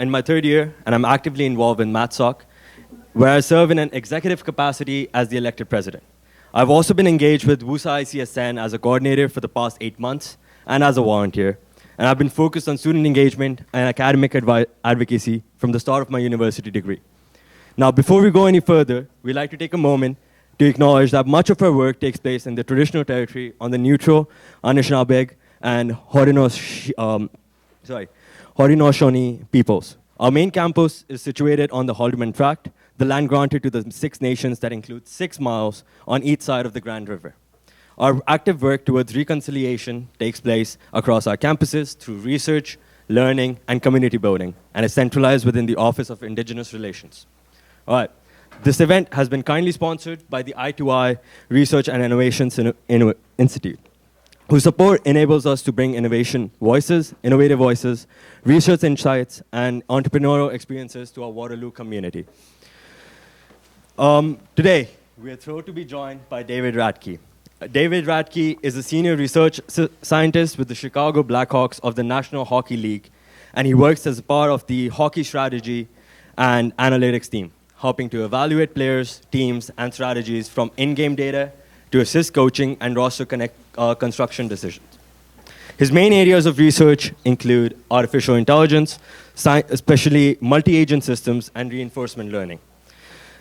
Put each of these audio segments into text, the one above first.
in my third year, and I'm actively involved in MathSoc, where I serve in an executive capacity as the elected president. I've also been engaged with WUSA ICSN as a coordinator for the past 8 months and as a volunteer, and I've been focused on student engagement and academic advocacy from the start of my university degree. Now, before we go any further, we'd like to take a moment to acknowledge that much of our work takes place in the traditional territory on the Neutral, Anishinaabeg, and Haudenosaunee peoples. Our main campus is situated on the Haldeman Tract, the land granted to the 6 nations that include 6 miles on each side of the Grand River. Our active work towards reconciliation takes place across our campuses through research, learning, and community building, and is centralized within the Office of Indigenous Relations. All right. This event has been kindly sponsored by the I2I Research and Innovations Institute, whose support enables us to bring innovative voices, research insights, and entrepreneurial experiences to our Waterloo community. Today, we are thrilled to be joined by David Radke. David Radke is a senior research scientist with the Chicago Blackhawks of the National Hockey League, and he works as part of the hockey strategy and analytics team, helping to evaluate players, teams, and strategies from in-game data to assist coaching and roster construction decisions. His main areas of research include artificial intelligence, especially multi-agent systems and reinforcement learning,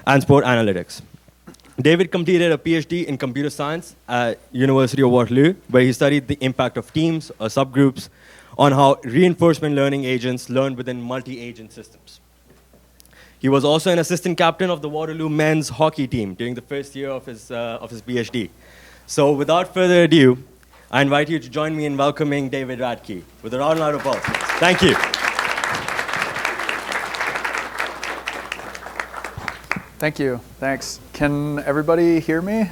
and sport analytics. David completed a PhD in computer science at University of Waterloo, where he studied the impact of teams or subgroups on how reinforcement learning agents learn within multi-agent systems. He was also an assistant captain of the Waterloo men's hockey team during the first year of his PhD. So without further ado, I invite you to join me in welcoming David Radke with a round of applause. Thank you. Thank you. Thanks. Can everybody hear me?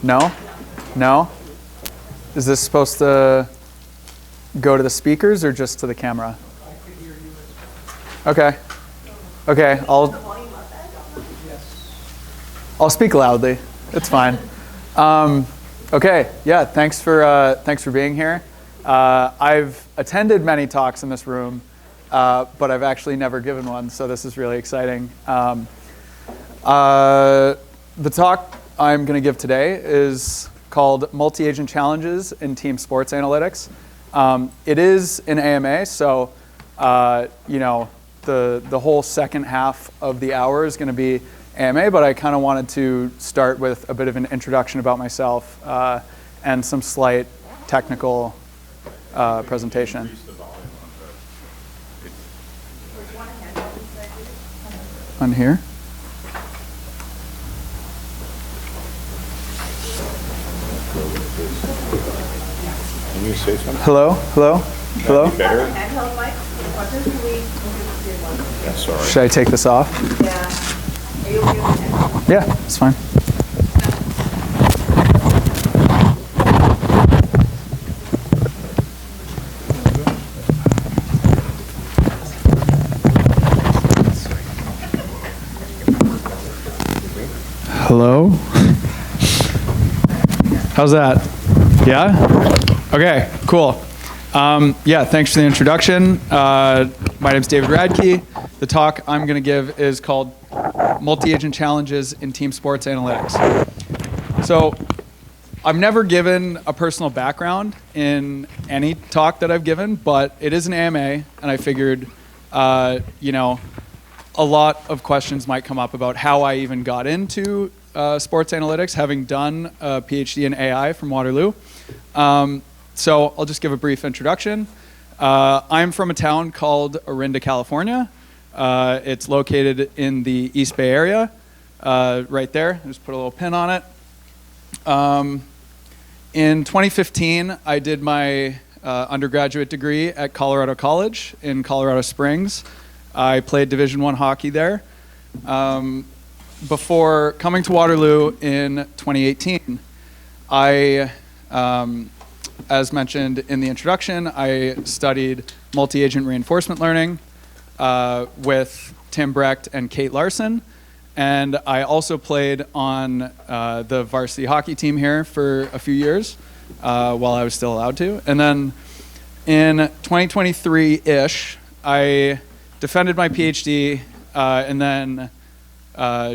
No? No? Is this supposed to go to the speakers or just to the camera? Okay. Okay. I'll speak loudly. It's fine. Okay. Yeah. Thanks for being here. I've attended many talks in this room, but I've actually never given one, so this is really exciting. The talk I'm going to give today is called Multi-Agent Challenges in Team Sports Analytics. It is an AMA, so the whole second half of the hour is going to be AMA, but I kind of wanted to start with a bit of an introduction about myself and some slight technical presentation. On here. Can you say something? Hello? Hello? Hello? Better? Yeah, sorry. Should I take this off? Yeah. Are you okay with that? Yeah, it's fine. Hello? How's that? Yeah? Okay, cool. Yeah, thanks for the introduction. My name's David Radke. The talk I'm going to give is called Multi-Agent Challenges in Team Sports Analytics. So I've never given a personal background in any talk that I've given, but it is an AMA, and I figured, a lot of questions might come up about how I even got into sports analytics, having done a PhD in AI from Waterloo. So I'll just give a brief introduction. I'm from a town called Orinda, California. It's located in the East Bay area, right there. I just put a little pin on it. In 2015, I did my undergraduate degree at Colorado College in Colorado Springs. I played Division I hockey there. Before coming to Waterloo in 2018, as mentioned in the introduction, I studied multi-agent reinforcement learning with Tim Brecht and Kate Larson. And I also played on the varsity hockey team here for a few years while I was still allowed to. And then in 2023-ish, I defended my PhD and then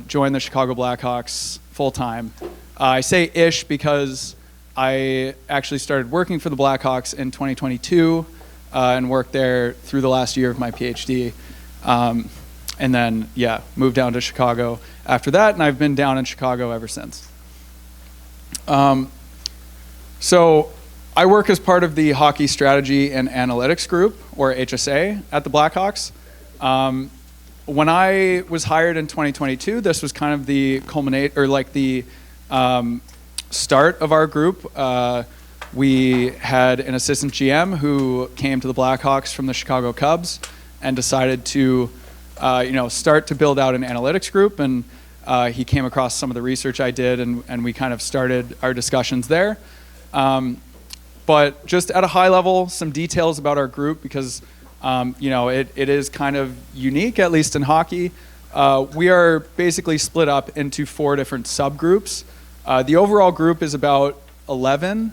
joined the Chicago Blackhawks full-time. I say ish because I actually started working for the Blackhawks in 2022 and worked there through the last year of my PhD. And then, yeah, moved down to Chicago after that, and I've been down in Chicago ever since. So I work as part of the Hockey Strategy and Analytics Group, or HSA, at the Blackhawks. When I was hired in 2022, this was kind of the start of our group. We had an assistant GM who came to the Blackhawks from the Chicago Cubs and decided to, start to build out an analytics group. And he came across some of the research I did, and we kind of started our discussions there. But just at a high level, some details about our group, because it is kind of unique, at least in hockey. We are basically split up into 4 different subgroups. The overall group is about 11,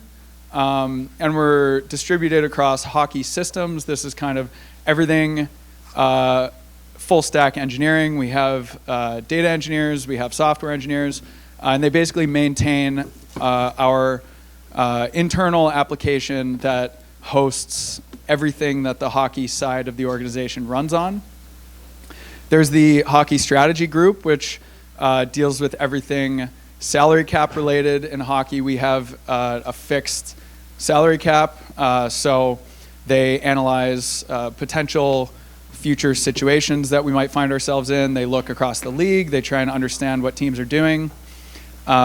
and we're distributed across hockey systems. This is kind of everything full stack engineering. We have data engineers, we have software engineers, and they basically maintain our internal application that hosts everything that the hockey side of the organization runs on. There's the Hockey Strategy Group, which deals with everything salary cap related. In hockey, we have a fixed salary cap, so they analyze potential future situations that we might find ourselves in. They look across the league, they try and understand what teams are doing.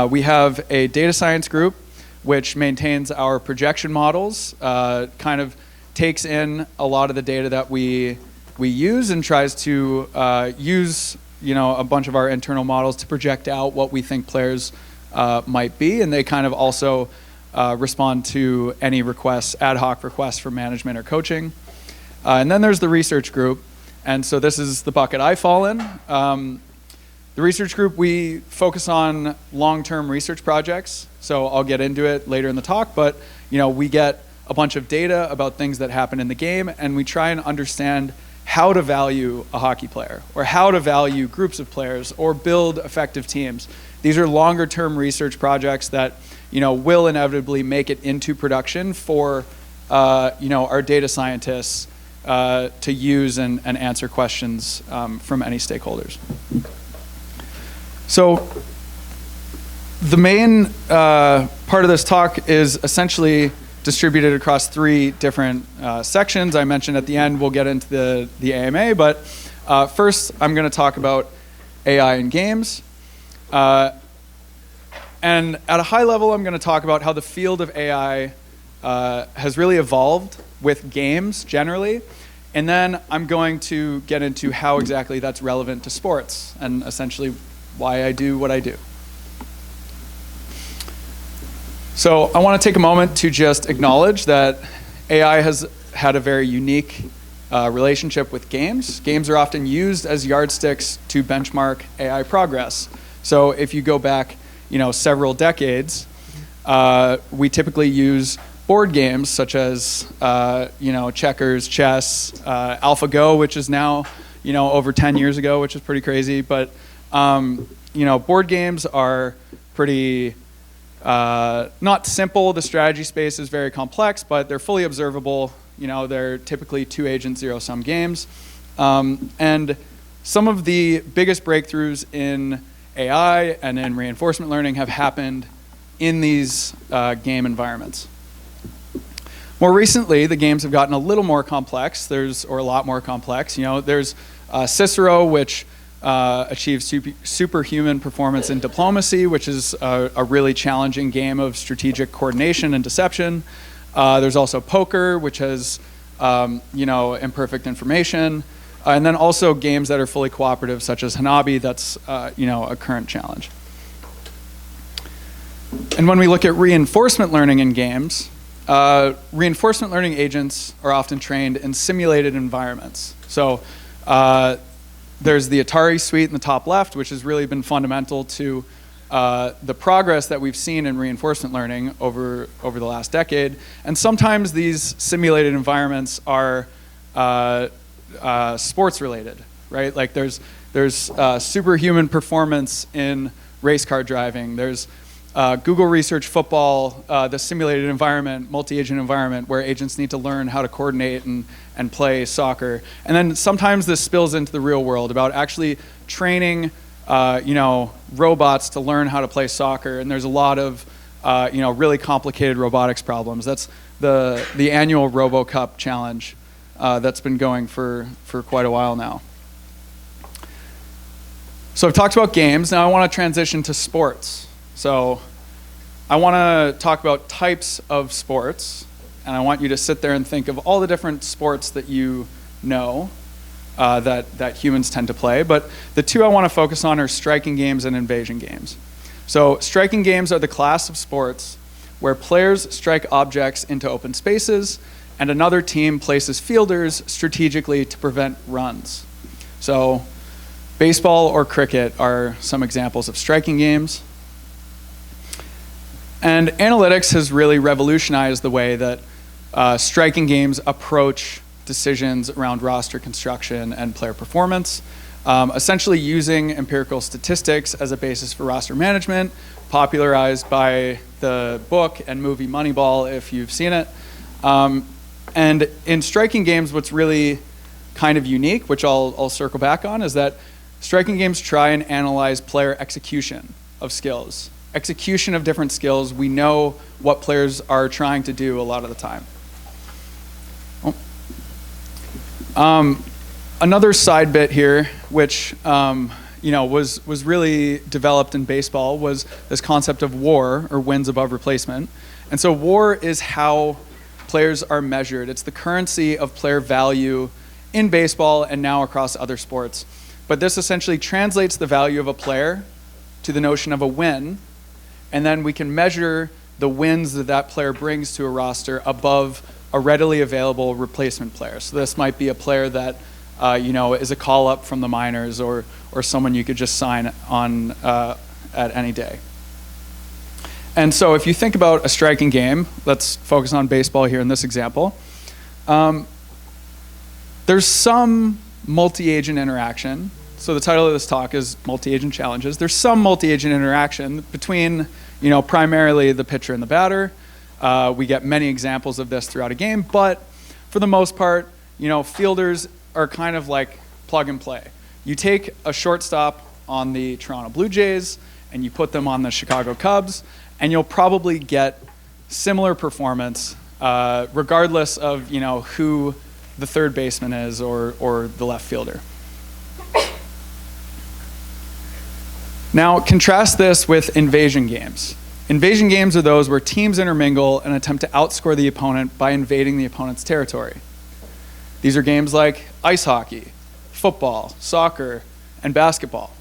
We have a data science group, which maintains our projection models, kind of takes in a lot of the data that we use and tries to use a bunch of our internal models to project out what we think players might be, and they kind of also respond to any requests, ad hoc requests for management or coaching. And then there's the research group, and so this is the bucket I fall in. The research group, we focus on long-term research projects, so I'll get into it later in the talk, but we get a bunch of data about things that happen in the game, and we try and understand how to value a hockey player, or how to value groups of players, or build effective teams. These are longer-term research projects that will inevitably make it into production for our data scientists to use and answer questions from any stakeholders. So the main part of this talk is essentially distributed across 3 different sections. I mentioned at the end we'll get into the AMA, but first I'm going to talk about AI in games. And at a high level, I'm going to talk about how the field of AI has really evolved with games generally. And then I'm going to get into how exactly that's relevant to sports and essentially why I do what I do. So I want to take a moment to just acknowledge that AI has had a very unique relationship with games. Games are often used as yardsticks to benchmark AI progress. So if you go back, several decades, we typically use board games such as, checkers, chess, AlphaGo, which is now, over 10 years ago, which is pretty crazy. But, board games are pretty not simple. The strategy space is very complex, but they're fully observable. They're typically 2-agent, zero-sum games. And some of the biggest breakthroughs in AI and in reinforcement learning have happened in these game environments. More recently, the games have gotten a little more complex. There's a lot more complex. There's Cicero, which achieves superhuman performance in diplomacy, which is a really challenging game of strategic coordination and deception. There's also poker, which has imperfect information. And then also games that are fully cooperative, such as Hanabi, that's a current challenge. And when we look at reinforcement learning in games, reinforcement learning agents are often trained in simulated environments. So there's the Atari suite in the top left, which has really been fundamental to the progress that we've seen in reinforcement learning over the last decade. And sometimes these simulated environments are sports related, right? Like there's superhuman performance in race car driving. There's Google Research Football, the simulated environment, multi-agent environment, where agents need to learn how to coordinate and play soccer. And then sometimes this spills into the real world about actually training, robots to learn how to play soccer. And there's a lot of, really complicated robotics problems. That's the annual RoboCup challenge that's been going for quite a while now. So I've talked about games. Now I want to transition to sports. So I want to talk about types of sports, and I want you to sit there and think of all the different sports that you know that humans tend to play. But the two I want to focus on are striking games and invasion games. So striking games are the class of sports where players strike objects into open spaces and another team places fielders strategically to prevent runs. So baseball or cricket are some examples of striking games. And analytics has really revolutionized the way that striking games approach decisions around roster construction and player performance, essentially using empirical statistics as a basis for roster management, popularized by the book and movie Moneyball, if you've seen it. And in striking games, what's really kind of unique, which I'll circle back on, is that striking games try and analyze player execution of skills. Execution of different skills. We know what players are trying to do a lot of the time. Another side bit here, which was really developed in baseball, was this concept of WAR, or wins above replacement. And so WAR is how players are measured. It's the currency of player value in baseball and now across other sports. But this essentially translates the value of a player to the notion of a win, and then we can measure the wins that that player brings to a roster above a readily available replacement player. So this might be a player that is a call-up from the minors, or someone you could just sign on at any day. And so if you think about a striking game, let's focus on baseball here in this example. There's some multi-agent interaction. So the title of this talk is Multi-Agent Challenges. There's some multi-agent interaction between, primarily the pitcher and the batter. We get many examples of this throughout a game, but for the most part, fielders are kind of like plug and play. You take a shortstop on the Toronto Blue Jays and you put them on the Chicago Cubs, and you'll probably get similar performance regardless of who the third baseman is or the left fielder. Now, contrast this with invasion games. Invasion games are those where teams intermingle and attempt to outscore the opponent by invading the opponent's territory. These are games like ice hockey, football, soccer, and basketball.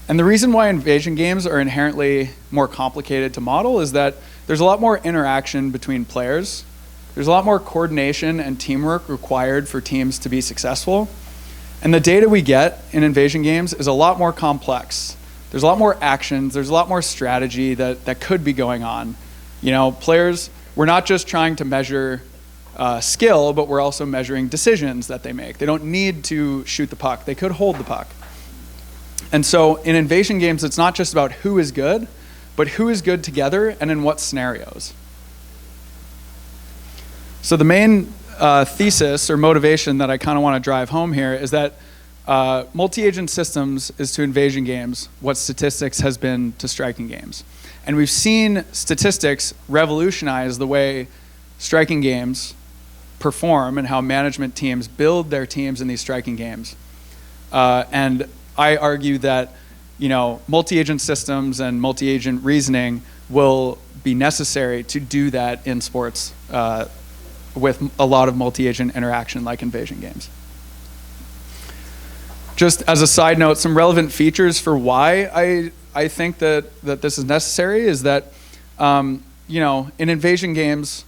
And the reason why invasion games are inherently more complicated to model is that there's a lot more interaction between players. There's a lot more coordination and teamwork required for teams to be successful. And the data we get in invasion games is a lot more complex. There's a lot more actions, there's a lot more strategy that could be going on. Players, we're not just trying to measure skill, but we're also measuring decisions that they make. They don't need to shoot the puck, they could hold the puck. And so in invasion games, it's not just about who is good, but who is good together and in what scenarios. So the main thesis or motivation that I kind of want to drive home here is that multi-agent systems is to invasion games what statistics has been to striking games. And we've seen statistics revolutionize the way striking games perform and how management teams build their teams in these striking games. And I argue that multi-agent systems and multi-agent reasoning will be necessary to do that in sports with a lot of multi-agent interaction like invasion games. Just as a side note, some relevant features for why I think that this is necessary is that, in invasion games,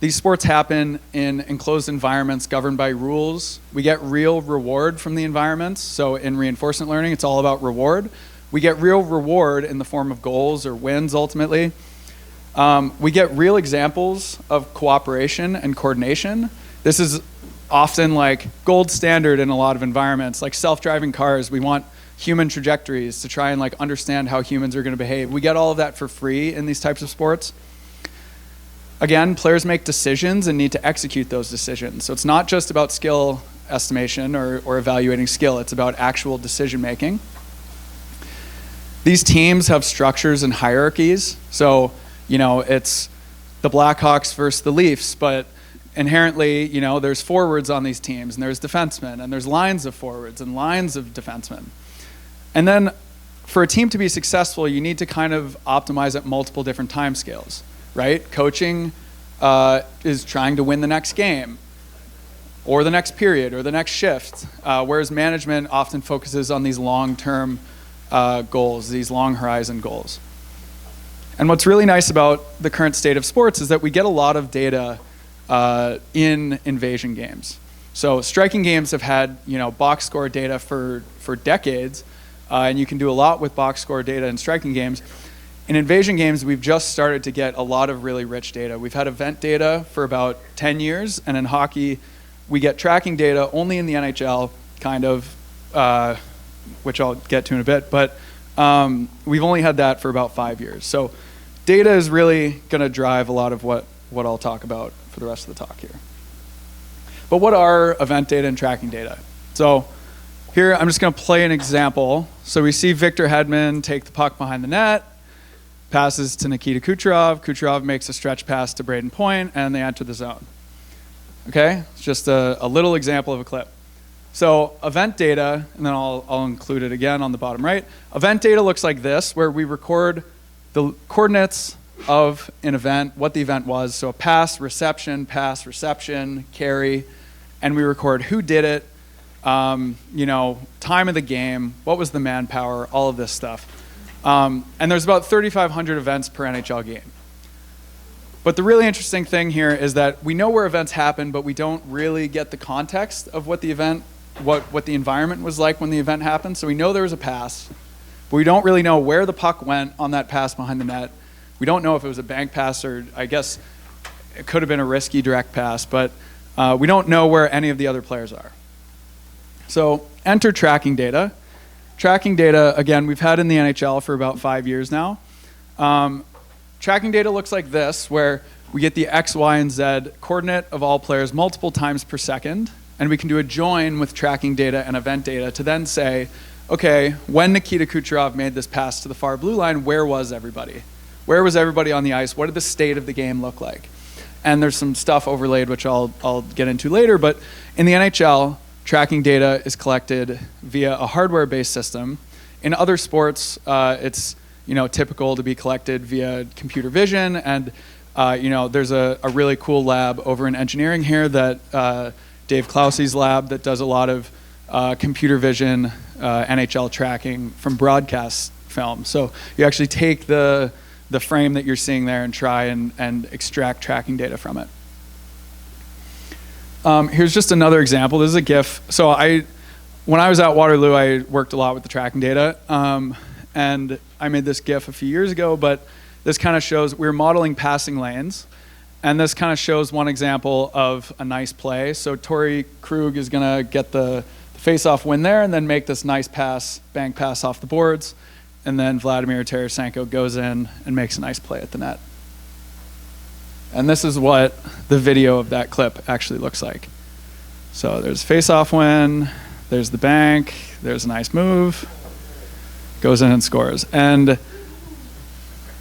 these sports happen in enclosed environments governed by rules. We get real reward from the environments. So in reinforcement learning, it's all about reward. We get real reward in the form of goals or wins, ultimately. We get real examples of cooperation and coordination. This is often like gold standard in a lot of environments, like self-driving cars. We want human trajectories to try and like understand how humans are going to behave. We get all of that for free in these types of sports. Again, players make decisions and need to execute those decisions. So it's not just about skill estimation or evaluating skill. It's about actual decision making. These teams have structures and hierarchies. So, it's the Blackhawks versus the Leafs, but inherently, there's forwards on these teams, and there's defensemen, and there's lines of forwards and lines of defensemen. And then for a team to be successful, you need to kind of optimize at multiple different time scales, right? Coaching is trying to win the next game or the next period or the next shift, whereas management often focuses on these long-term goals, these long horizon goals. And what's really nice about the current state of sports is that we get a lot of data in invasion games. So striking games have had box score data for decades, and you can do a lot with box score data in striking games. In invasion games, we've just started to get a lot of really rich data. We've had event data for about 10 years, and in hockey, we get tracking data only in the NHL, kind of, which I'll get to in a bit, but we've only had that for about 5 years. So data is really going to drive a lot of what I'll talk about for the rest of the talk here. But what are event data and tracking data? So here, I'm just going to play an example. So we see Victor Hedman take the puck behind the net, passes to Nikita Kucherov. Kucherov makes a stretch pass to Braden Point, and they enter the zone. Okay? It's just a little example of a clip. So event data, and then I'll include it again on the bottom right. Event data looks like this, where we record the coordinates of an event, what the event was. So a pass, reception, carry, and we record who did it, time of the game, what was the manpower, all of this stuff. And there's about 3,500 events per NHL game. But the really interesting thing here is that we know where events happen, but we don't really get the context of what the event, what the environment was like when the event happened. So we know there was a pass, but we don't really know where the puck went on that pass behind the net. We don't know if it was a bank pass or I guess it could have been a risky direct pass, but we don't know where any of the other players are. So enter tracking data. Tracking data, again, we've had in the NHL for about 5 years now. Tracking data looks like this, where we get the X, Y, and Z coordinate of all players multiple times per second, and we can do a join with tracking data and event data to then say, okay, when Nikita Kucherov made this pass to the far blue line, where was everybody? Where was everybody on the ice? What did the state of the game look like? And there's some stuff overlaid, which I'll get into later, but in the NHL, tracking data is collected via a hardware-based system. In other sports, it's typical to be collected via computer vision, and there's a really cool lab over in engineering here that Dave Clause's lab that does a lot of computer vision NHL tracking from broadcast film. So you actually take the frame that you're seeing there and try and extract tracking data from it. Here's just another example. This is a GIF. So when I was at Waterloo, I worked a lot with the tracking data, and I made this GIF a few years ago, but this kind of shows, we're modeling passing lanes, and this kind of shows one example of a nice play. So Torrey Krug is gonna get the face-off win there and then make this nice pass, bank pass off the boards, and then Vladimir Tarasenko goes in and makes a nice play at the net. And this is what the video of that clip actually looks like. So there's face-off win, there's the bank, there's a nice move, goes in and scores. And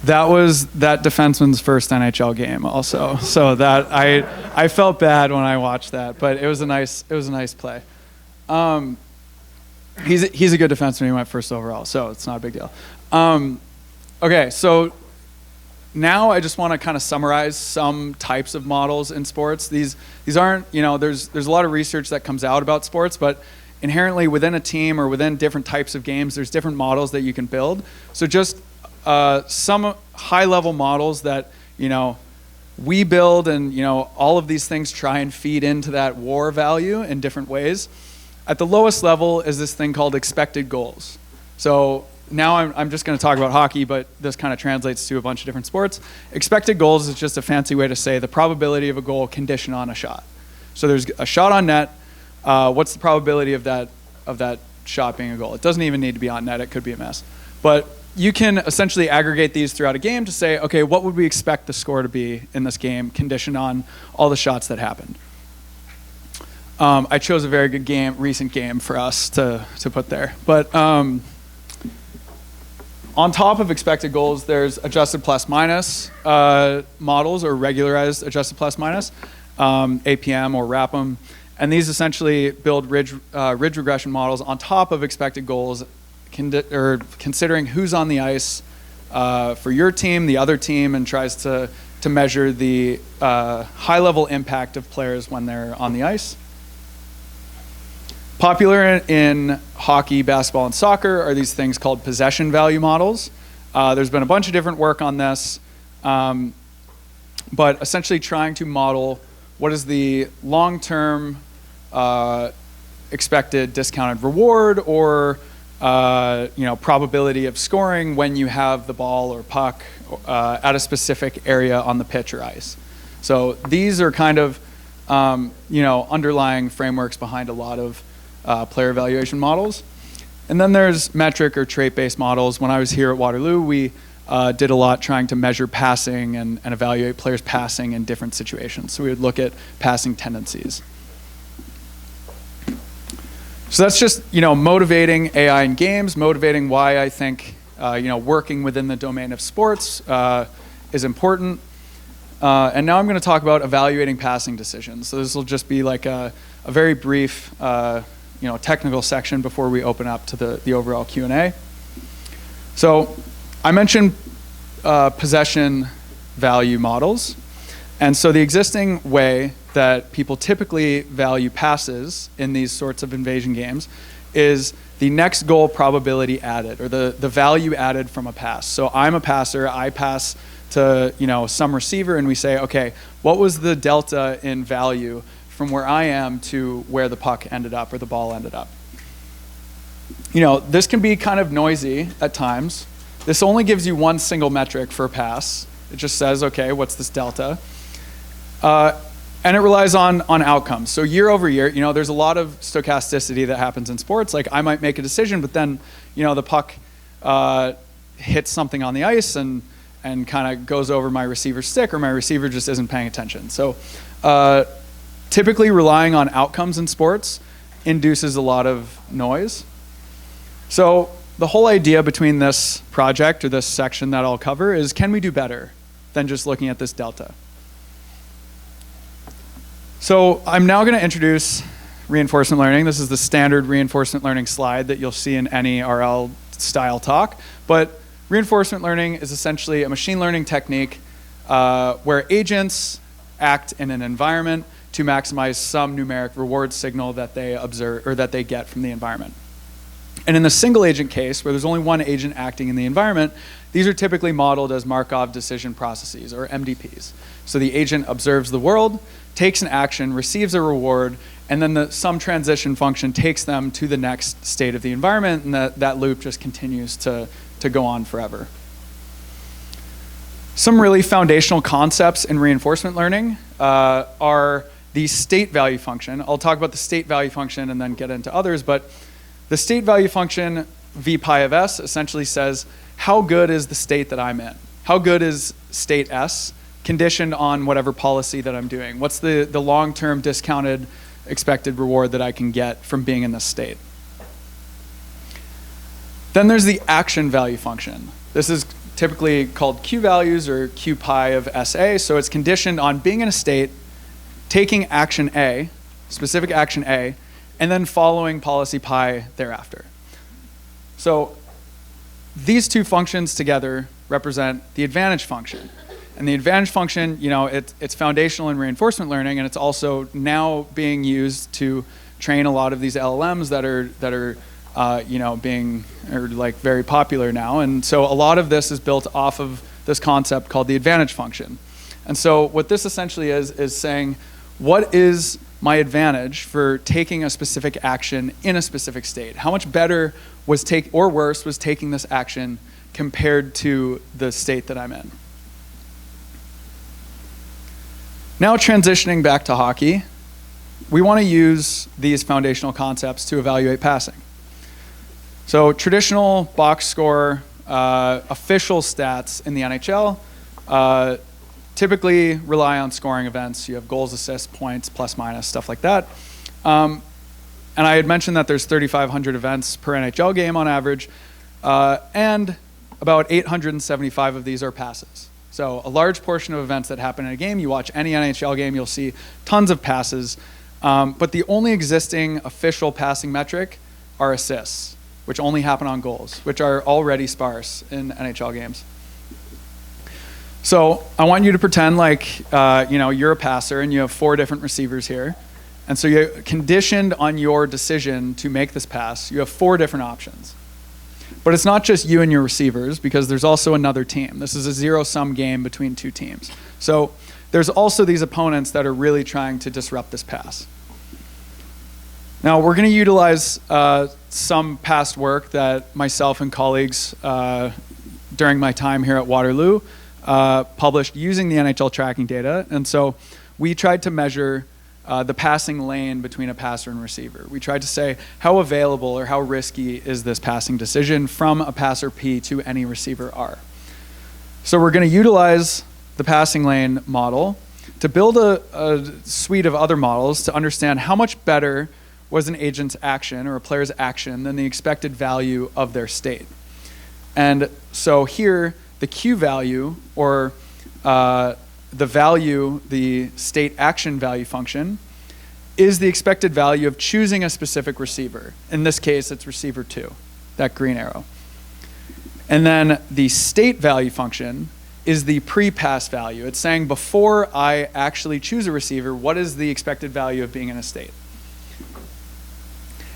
that was that defenseman's first NHL game also. So that I felt bad when I watched that, but it was a nice play. He's a good defenseman. He went first overall, so it's not a big deal. Okay, so now I just want to kind of summarize some types of models in sports. These aren't, there's a lot of research that comes out about sports, but inherently within a team or within different types of games, there's different models that you can build. So just some high-level models that, we build, and, all of these things try and feed into that WAR value in different ways. At the lowest level is this thing called expected goals. So now I'm just going to talk about hockey, but this kind of translates to a bunch of different sports. Expected goals is just a fancy way to say the probability of a goal conditioned on a shot. So there's a shot on net. What's the probability of that shot being a goal? It doesn't even need to be on net. It could be a miss. But you can essentially aggregate these throughout a game to say, okay, what would we expect the score to be in this game conditioned on all the shots that happened? I chose a very good recent game for us to put there. But on top of expected goals, there's adjusted plus minus models, or regularized adjusted plus minus, APM or RAPM. And these essentially build ridge regression models on top of expected goals, considering who's on the ice for your team, the other team, and tries to measure the high-level impact of players when they're on the ice. Popular in hockey, basketball, and soccer are these things called possession value models. There's been a bunch of different work on this, but essentially trying to model what is the long-term expected discounted reward or probability of scoring when you have the ball or puck at a specific area on the pitch or ice. So these are kind of underlying frameworks behind a lot of player evaluation models. And then there's metric or trait-based models. When I was here at Waterloo, we did a lot trying to measure passing and evaluate players' passing in different situations. So we would look at passing tendencies. So that's just motivating AI in games, motivating why I think working within the domain of sports is important. And now I'm going to talk about evaluating passing decisions. So this will just be like a very brief technical section before we open up to the overall Q&A. So I mentioned possession value models. And so the existing way that people typically value passes in these sorts of invasion games is the next goal probability added, or the value added from a pass. So I'm a passer, I pass to some receiver, and we say, okay, what was the delta in value from where I am to where the puck ended up or the ball ended up? This can be kind of noisy at times. This only gives you one single metric for a pass. It just says, okay, what's this delta? And it relies on outcomes. So year over year, there's a lot of stochasticity that happens in sports. Like I might make a decision, but then, the puck hits something on the ice and kind of goes over my receiver's stick, or my receiver just isn't paying attention. So typically relying on outcomes in sports induces a lot of noise. So the whole idea between this project, or this section that I'll cover, is can we do better than just looking at this delta? So I'm now going to introduce reinforcement learning. This is the standard reinforcement learning slide that you'll see in any RL style talk. But reinforcement learning is essentially a machine learning technique where agents act in an environment to maximize some numeric reward signal that they observe or that they get from the environment. And in the single agent case, where there's only one agent acting in the environment, these are typically modeled as Markov decision processes, or MDPs. So the agent observes the world, takes an action, receives a reward, and then some transition function takes them to the next state of the environment, and that loop just continues to go on forever. Some really foundational concepts in reinforcement learning are the state value function. I'll talk about the state value function and then get into others, but the state value function, V pi of S, essentially says, how good is the state that I'm in? How good is state S conditioned on whatever policy that I'm doing? What's the long-term discounted expected reward that I can get from being in this state? Then there's the action value function. This is typically called Q values, or Q pi of SA. So it's conditioned on being in a state, taking action A, specific action A, and then following policy pi thereafter. So these two functions together represent the advantage function. And the advantage function, it's foundational in reinforcement learning, and it's also now being used to train a lot of these LLMs that are being very popular now. And so a lot of this is built off of this concept called the advantage function. And so what this essentially is saying, what is my advantage for taking a specific action in a specific state? How much better or worse was taking this action compared to the state that I'm in? Now transitioning back to hockey, we want to use these foundational concepts to evaluate passing. So traditional box score, official stats in the NHL typically rely on scoring events. You have goals, assists, points, plus, minus, stuff like that. And I had mentioned that there's 3,500 events per NHL game on average, and about 875 of these are passes. So a large portion of events that happen in a game, you watch any NHL game, you'll see tons of passes. But the only existing official passing metric are assists, which only happen on goals, which are already sparse in NHL games. So I want you to pretend like you're a passer and you have 4 different receivers here. And so you're conditioned on your decision to make this pass. You have 4 different options. But it's not just you and your receivers, because there's also another team. This is a zero-sum game between 2 teams. So there's also these opponents that are really trying to disrupt this pass. Now, we're going to utilize some past work that myself and colleagues during my time here at Waterloo published using the NHL tracking data. And so we tried to measure the passing lane between a passer and receiver. We tried to say how available or how risky is this passing decision from a passer P to any receiver R. So we're going to utilize the passing lane model to build a suite of other models to understand how much better was an agent's action or a player's action than the expected value of their state. And so here, the Q value, or the value, the state action value function, is the expected value of choosing a specific receiver. In this case, it's receiver 2, that green arrow. And then the state value function is the pre-pass value. It's saying before I actually choose a receiver, what is the expected value of being in a state?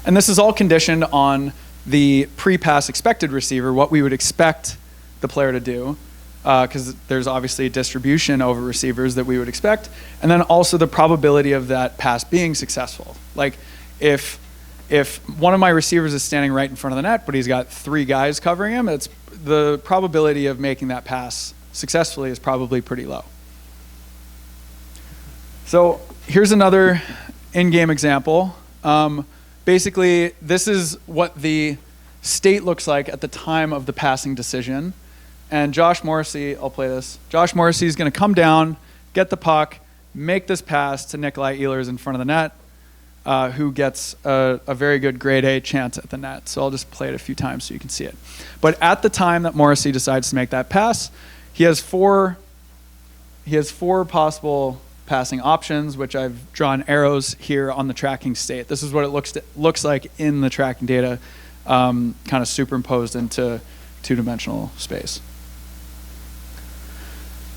And this is all conditioned on the pre-pass expected receiver, what we would expect the player to do, because there's obviously a distribution over receivers that we would expect, and then also the probability of that pass being successful. Like if one of my receivers is standing right in front of the net, but he's got 3 guys covering him, it's the probability of making that pass successfully is probably pretty low. So here's another in-game example. Basically, this is what the state looks like at the time of the passing decision. And Josh Morrissey, I'll play this. Josh Morrissey is going to come down, get the puck, make this pass to Nikolai Ehlers in front of the net, who gets a very good grade A chance at the net. So I'll just play it a few times so you can see it. But at the time that Morrissey decides to make that pass, he has four possible passing options, which I've drawn arrows here on the tracking state. This is what it looks like in the tracking data, kind of superimposed into 2-dimensional space.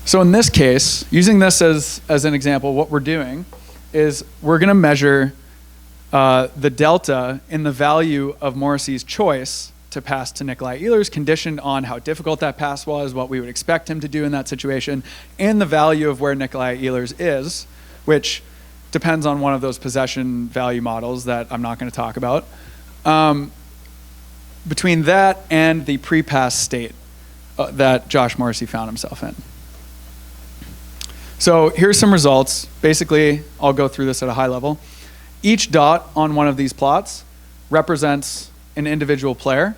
So in this case, using this as an example, what we're doing is we're going to measure the delta in the value of Morrissey's choice to pass to Nikolai Ehlers, conditioned on how difficult that pass was, what we would expect him to do in that situation, and the value of where Nikolai Ehlers is, which depends on one of those possession value models that I'm not going to talk about. Between that and the pre-pass state that Josh Morrissey found himself in. So here's some results. Basically, I'll go through this at a high level. Each dot on one of these plots represents an individual player.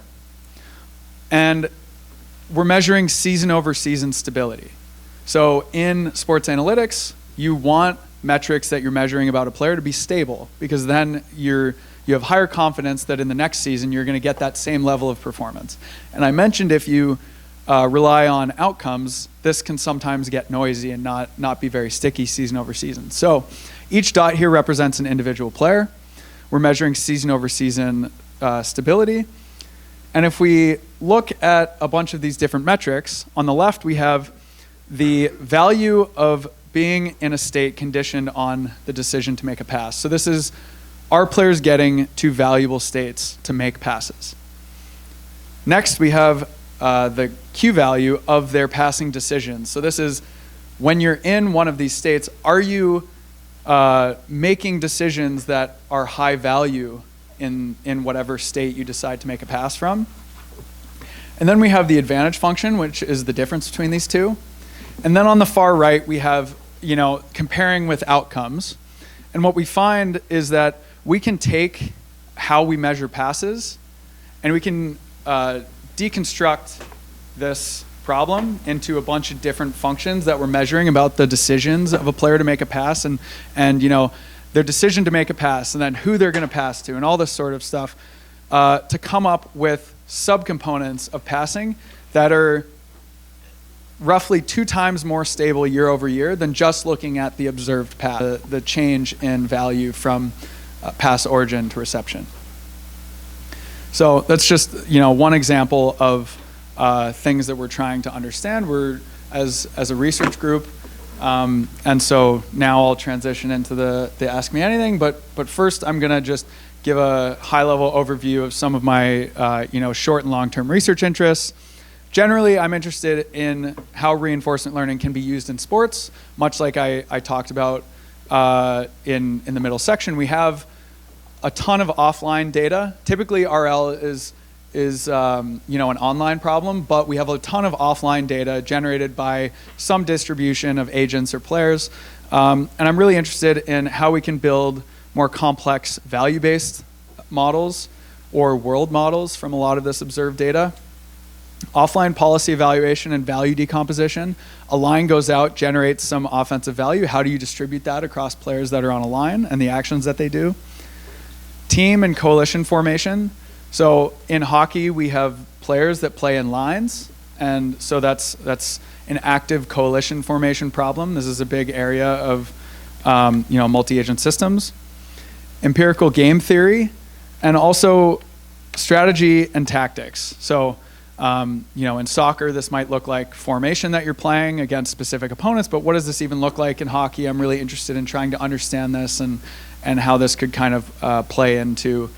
And we're measuring season over season stability. So in sports analytics, you want metrics that you're measuring about a player to be stable, because then you have higher confidence that in the next season you're going to get that same level of performance. And I mentioned if you rely on outcomes, this can sometimes get noisy and not be very sticky season over season. So each dot here represents an individual player. We're measuring season over season stability. And if we look at a bunch of these different metrics, on the left we have the value of being in a state conditioned on the decision to make a pass. So this is our players getting to valuable states to make passes. Next, we have the Q value of their passing decisions. So this is when you're in one of these states, are you making decisions that are high value in whatever state you decide to make a pass from? And then we have the advantage function, which is the difference between these 2. And then on the far right, we have, comparing with outcomes. And what we find is that we can take how we measure passes and we can deconstruct this problem into a bunch of different functions that we're measuring about the decisions of a player to make a pass and you know, their decision to make a pass and then who they're going to pass to and all this sort of stuff to come up with subcomponents of passing that are roughly 2 times more stable year over year than just looking at the observed pass, the change in value from pass origin to reception. So that's just, you know, one example of things that we're trying to understand. We're as a research group, and so now I'll transition into the Ask Me Anything. But first, I'm gonna just give a high-level overview of some of my you know, short and long-term research interests. Generally, I'm interested in how reinforcement learning can be used in sports, much like I talked about in the middle section. We have a ton of offline data. Typically, RL is you know, an online problem, but we have a ton of offline data generated by some distribution of agents or players. And I'm really interested in how we can build more complex value-based models or world models from a lot of this observed data. Offline policy evaluation and value decomposition. A line goes out, generates some offensive value. How do you distribute that across players that are on a line and the actions that they do? Team and coalition formation. So in hockey, we have players that play in lines, and so that's an active coalition formation problem. This is a big area of you know, multi-agent systems. Empirical game theory, and also strategy and tactics. So you know, in soccer, this might look like formation that you're playing against specific opponents, but what does this even look like in hockey? I'm really interested in trying to understand this and how this could kind of play into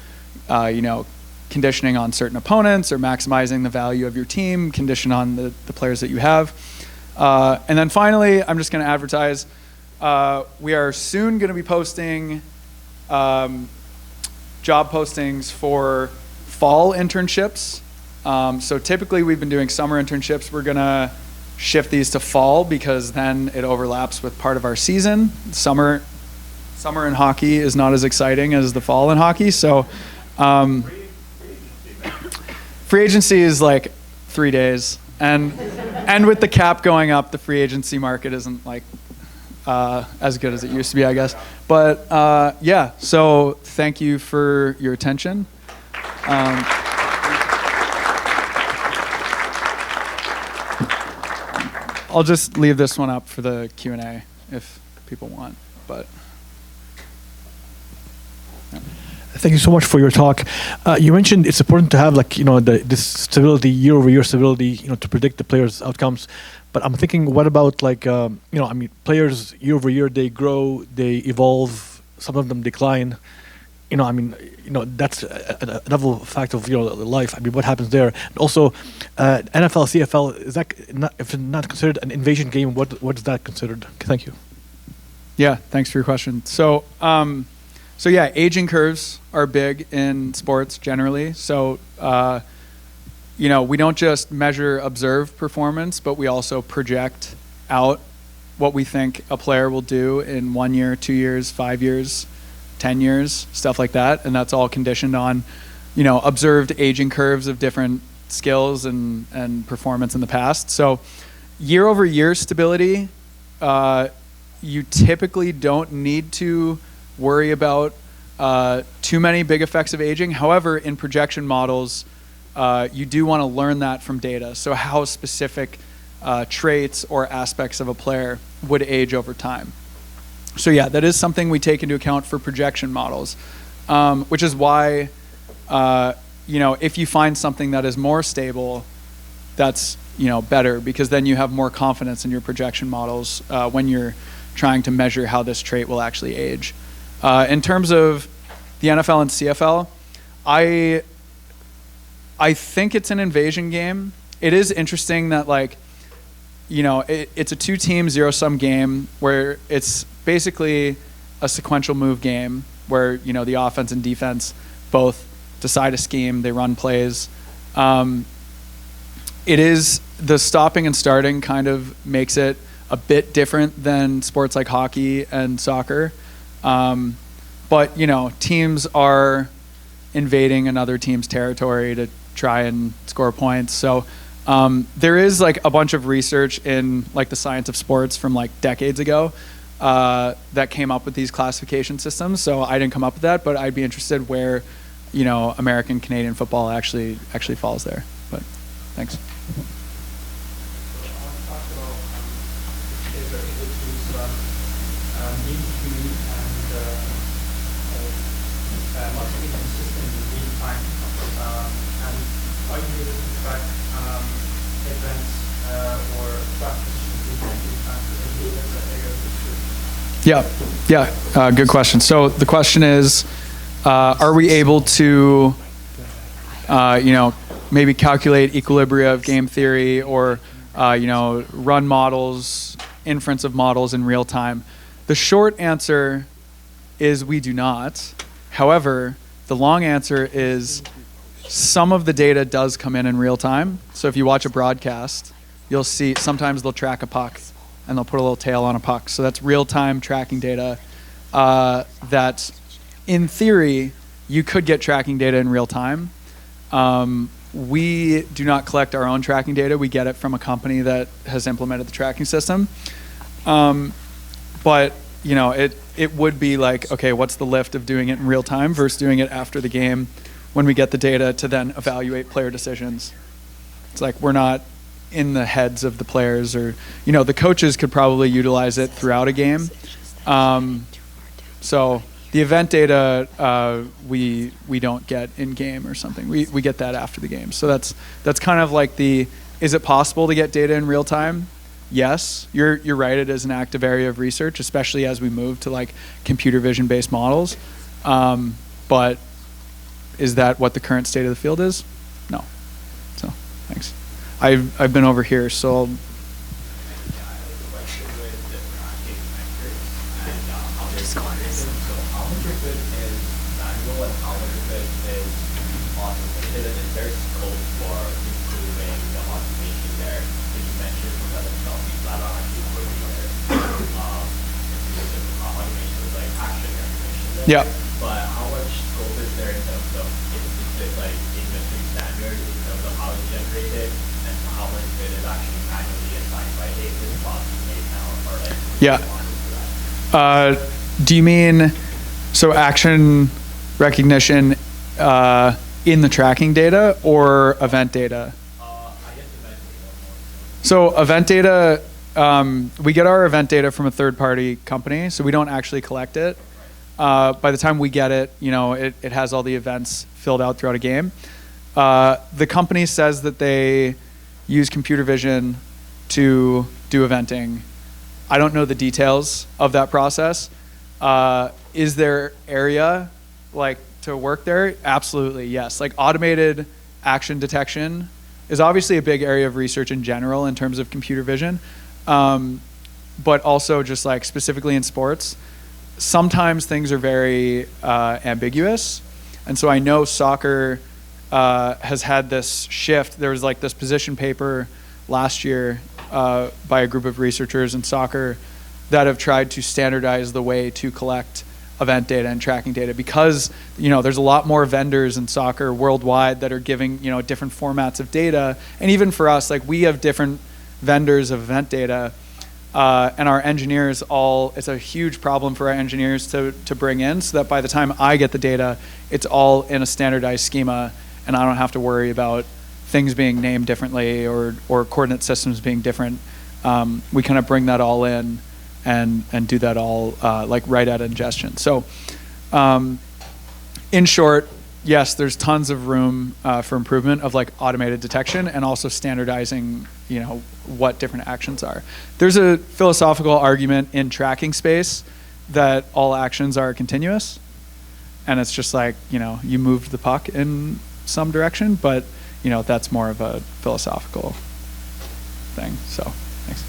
you know, conditioning on certain opponents or maximizing the value of your team, condition on the players that you have. And then finally, I'm just going to advertise, we are soon going to be posting job postings for fall internships. So typically we've been doing summer internships. We're going to shift these to fall because then it overlaps with part of our season. Summer in hockey is not as exciting as the fall in hockey. So free agency is like 3 days, and with the cap going up, the free agency market isn't like as good as it used to be, I guess. But yeah, so thank you for your attention. I'll just leave this one up for the Q&A if people want, but. Thank you so much for your talk. You mentioned it's important to have, like, you know, this stability, year-over-year stability, you know, to predict the players' outcomes. But I'm thinking, what about, like, you know, I mean, players year-over-year, they grow, they evolve, some of them decline. You know, I mean, you know, that's a novel fact of, you know, life. I mean, what happens there? And also, NFL, CFL, is that if it's not considered an invasion game, what is that considered? Thank you. Yeah, thanks for your question. So, so yeah, aging curves are big in sports generally. So, you know, we don't just measure observed performance, but we also project out what we think a player will do in 1 year, 2 years, 5 years, 10 years, stuff like that. And that's all conditioned on, you know, observed aging curves of different skills and performance in the past. So year over year stability, you typically don't need to worry about too many big effects of aging. However, in projection models, you do want to learn that from data. So how specific traits or aspects of a player would age over time. So yeah, that is something we take into account for projection models, which is why, you know, if you find something that is more stable, that's, you know, better, because then you have more confidence in your projection models when you're trying to measure how this trait will actually age. In terms of the NFL and CFL, I think it's an invasion game. It is interesting that, like, you know, it's a 2-team zero-sum game where it's basically a sequential move game where, you know, the offense and defense both decide a scheme, they run plays. It is, the stopping and starting kind of makes it a bit different than sports like hockey and soccer. But teams are invading another team's territory to try and score points. So there is like a bunch of research in like the science of sports from like decades ago that came up with these classification systems. So I didn't come up with that, but I'd be interested where American Canadian football actually falls there. But thanks. Yeah, good question. So the question is, are we able to, maybe calculate equilibria of game theory or, run models, inference of models in real time? The short answer is we do not. However, the long answer is some of the data does come in real time. So if you watch a broadcast, you'll see sometimes they'll track a puck and they'll put a little tail on a puck. So that's real-time tracking data that, in theory, you could get tracking data in real time. We do not collect our own tracking data. We get it from a company that has implemented the tracking system. But it would be like, okay, what's the lift of doing it in real time versus doing it after the game when we get the data to then evaluate player decisions? It's like we're not in the heads of the players, or the coaches could probably utilize it throughout a game. So the event data we don't get in game or something. We get that after the game. So that's kind of like is it possible to get data in real time? Yes, you're right. It is an active area of research, especially as we move to like computer vision based models. But is that what the current state of the field is? No. So thanks. I've been over here, so yeah. But how much scope is there in terms of is it like industry standard in terms of how it's generated and how much of it is actually manually assigned by this process made now, or like yeah. Do you mean so action recognition in the tracking data or event data? I guess event data. So event data, we get our event data from a third-party company, so we don't actually collect it. By the time we get it, it has all the events filled out throughout a game. The company says that they use computer vision to do eventing. I don't know the details of that process. Is there area like to work there? Absolutely, yes. Like automated action detection is obviously a big area of research in general in terms of computer vision, but also just like specifically in sports. Sometimes things are very ambiguous. And so I know soccer has had this shift. There was like this position paper last year by a group of researchers in soccer that have tried to standardize the way to collect event data and tracking data, because there's a lot more vendors in soccer worldwide that are giving different formats of data. And even for us, like we have different vendors of event data. And our engineers it's a huge problem for our engineers to bring in, so that by the time I get the data, it's all in a standardized schema and I don't have to worry about things being named differently or coordinate systems being different. We kind of bring that all in and do that all like right at ingestion. So in short, yes, there's tons of room for improvement of like automated detection and also standardizing, what different actions are. There's a philosophical argument in tracking space that all actions are continuous, and it's just like, you moved the puck in some direction, but that's more of a philosophical thing. So thanks.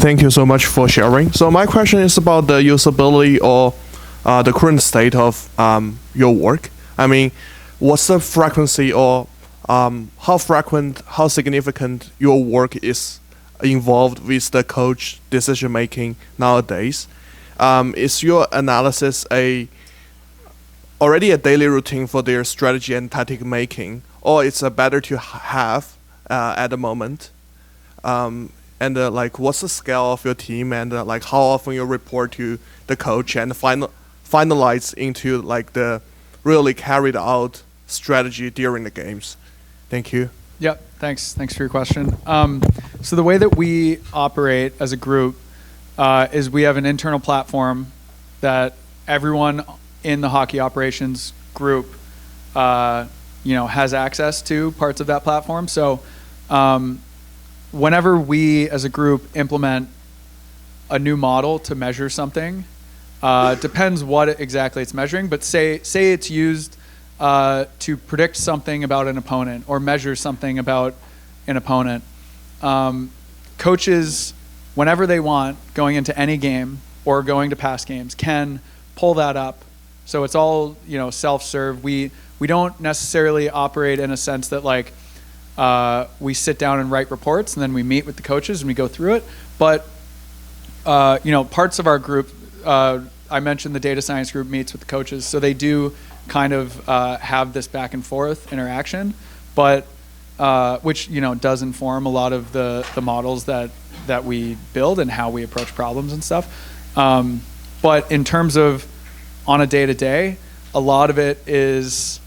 Thank you so much for sharing. So my question is about the usability or the current state of your work. I mean, what's the frequency or how frequent, how significant your work is involved with the coach decision making nowadays? Is your analysis already a daily routine for their strategy and tactic making, or it's a better to have at the moment? And like, what's the scale of your team, and like how often you report to the coach and finalize into like the really carried out strategy during the games? Thank you. Yep. Thanks for your question. So the way that we operate as a group is we have an internal platform that everyone in the hockey operations group, has access to parts of that platform. So whenever we as a group implement a new model to measure something, depends what exactly it's measuring, but say it's used to predict something about an opponent or measure something about an opponent. Coaches, whenever they want, going into any game or going to past games, can pull that up. So it's all self-serve. We don't necessarily operate in a sense that like we sit down and write reports and then we meet with the coaches and we go through it. But parts of our group, I mentioned the data science group meets with the coaches, so they do kind of have this back and forth interaction, but which does inform a lot of the models that we build and how we approach problems and stuff. But in terms of on a day-to-day, a lot of it is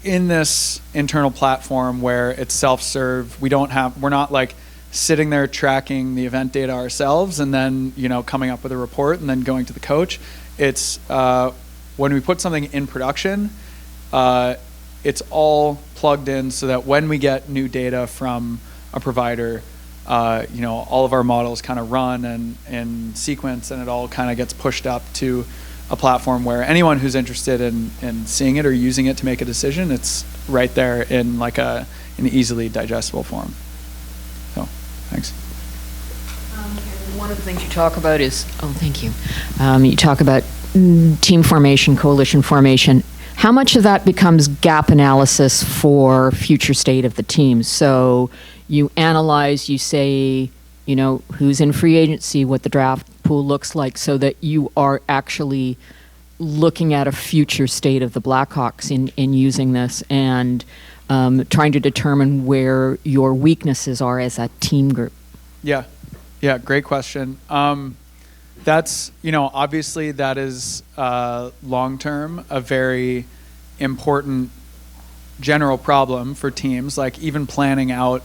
in this internal platform where it's self-serve. We're not like sitting there tracking the event data ourselves and then coming up with a report and then going to the coach. It's when we put something in production, it's all plugged in so that when we get new data from a provider, all of our models kind of run in sequence, and it all kind of gets pushed up to a platform where anyone who's interested in seeing it or using it to make a decision, it's right there in like an easily digestible form. So, thanks. And one of the things you talk about is, thank you. You talk about team formation, coalition formation. How much of that becomes gap analysis for future state of the team? So you analyze, you say, who's in free agency, what the draft pool looks like, so that you are actually looking at a future state of the Blackhawks in using this and trying to determine where your weaknesses are as a team group. Yeah, great question. That's, obviously that is long-term a very important general problem for teams, like even planning out,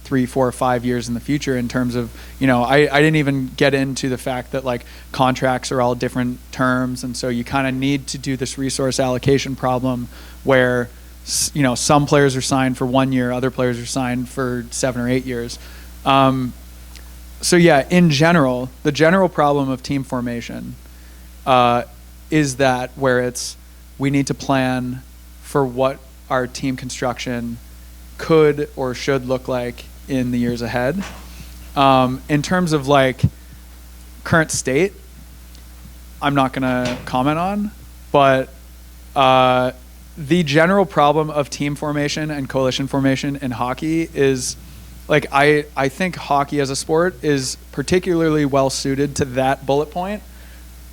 3, 4, 5 years in the future in terms of, I didn't even get into the fact that like contracts are all different terms. And so you kind of need to do this resource allocation problem where, some players are signed for 1 year, other players are signed for 7 or 8 years. So yeah, in general, the general problem of team formation is that where we need to plan for what our team construction could or should look like in the years ahead. In terms of like current state, I'm not going to comment on, but the general problem of team formation and coalition formation in hockey is like I think hockey as a sport is particularly well suited to that bullet point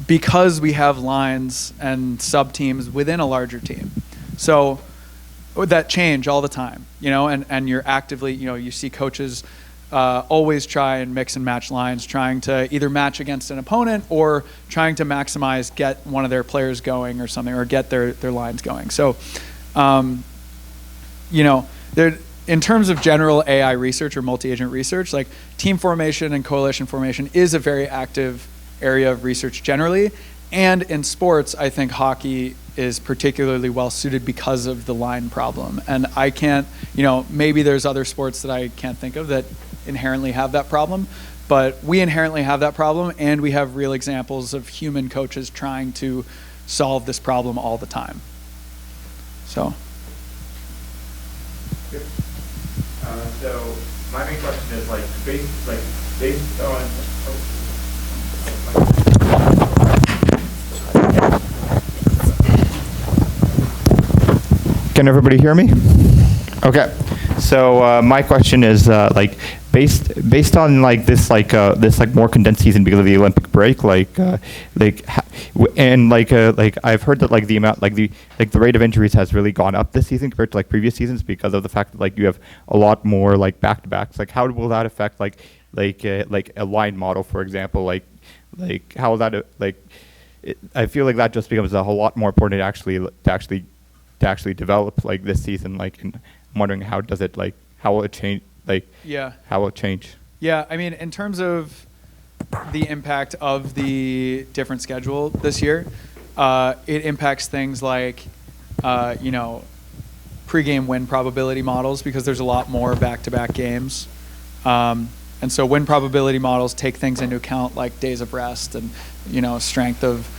because we have lines and sub teams within a larger team. So that change all the time, and you're actively, you see coaches always try and mix and match lines, trying to either match against an opponent or trying to maximize, get one of their players going or something, or get their lines going. So, in terms of general AI research or multi-agent research, like team formation and coalition formation is a very active area of research generally. And in sports, I think hockey is particularly well suited because of the line problem. And I can't, maybe there's other sports that I can't think of that inherently have that problem, but we inherently have that problem, and we have real examples of human coaches trying to solve this problem all the time. So. So my main question is based on. Can everybody hear me? Okay. So my question is based on this more condensed season because of the Olympic break, I've heard that the amount the rate of injuries has really gone up this season compared to previous seasons because of the fact that you have a lot more back-to-backs. How will that affect a line model, for example? How will that I feel like that just becomes a whole lot more important to actually develop this season. And I'm wondering how does it how will it change? How will it change? Yeah, I mean, in terms of the impact of the different schedule this year, it impacts things like, pregame win probability models because there's a lot more back-to-back games. And so win probability models take things into account like days of rest and, strength of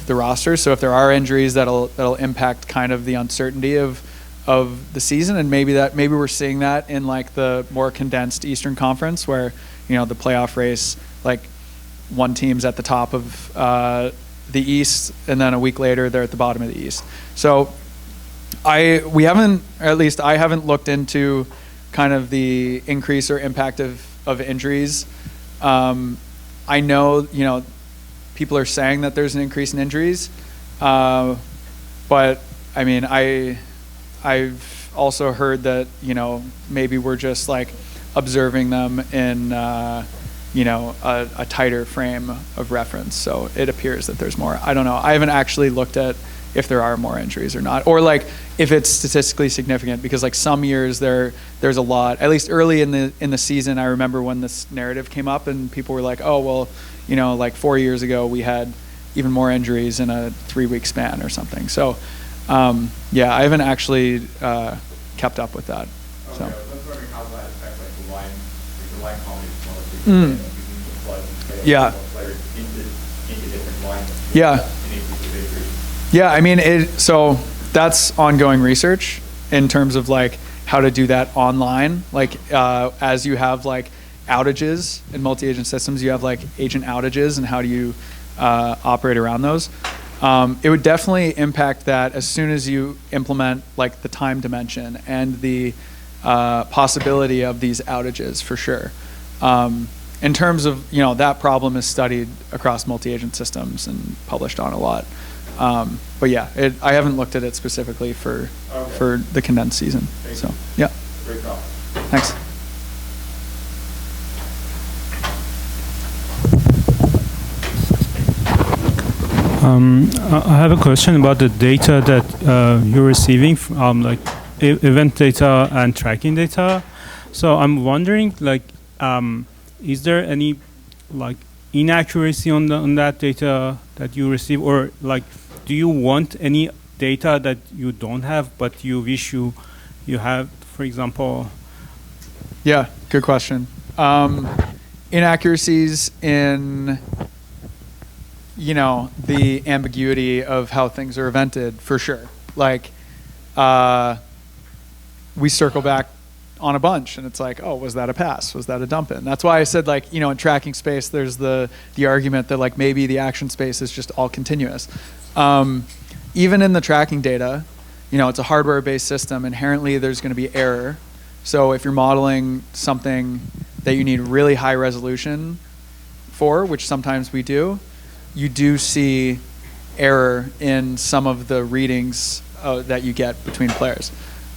the roster. So if there are injuries, that'll impact kind of the uncertainty of the season, and maybe we're seeing that in the more condensed Eastern Conference where the playoff race, one team's at the top of the East and then a week later they're at the bottom of the East. So I haven't looked into kind of the increase or impact of injuries. I know people are saying that there's an increase in injuries, but I mean I've also heard that maybe we're just observing them in a tighter frame of reference. So it appears that there's more. I don't know. I haven't actually looked at if there are more injuries or not, or if it's statistically significant, because some years there's a lot. At least early in the season, I remember when this narrative came up and people were like, oh well, 4 years ago we had even more injuries in a 3-week span or something. So. Yeah, I haven't actually kept up with that. Okay, So. I was wondering how that affects the line combination models. Yeah. Players into different lines. Yeah. Yeah, I mean, so that's ongoing research in terms of how to do that online. As you have outages in multi-agent systems, you have agent outages, and how do you operate around those? It would definitely impact that as soon as you implement the time dimension and the possibility of these outages, for sure. In terms of, that problem is studied across multi-agent systems and published on a lot. But yeah, I haven't looked at it specifically for the condensed season. So yeah. Great job. Thanks. I have a question about the data that you're receiving from event data and tracking data. So I'm wondering, is there any inaccuracy on that data that you receive, or do you want any data that you don't have but you wish you have, for example? Yeah, good question. Inaccuracies in the ambiguity of how things are evented, for sure. We circle back on a bunch and it's oh, was that a pass? Was that a dump in? That's why I said in tracking space, there's the argument that maybe the action space is just all continuous. Even in the tracking data, it's a hardware-based system. Inherently, there's going to be error. So if you're modeling something that you need really high resolution for, which sometimes we do, you do see error in some of the readings that you get between players.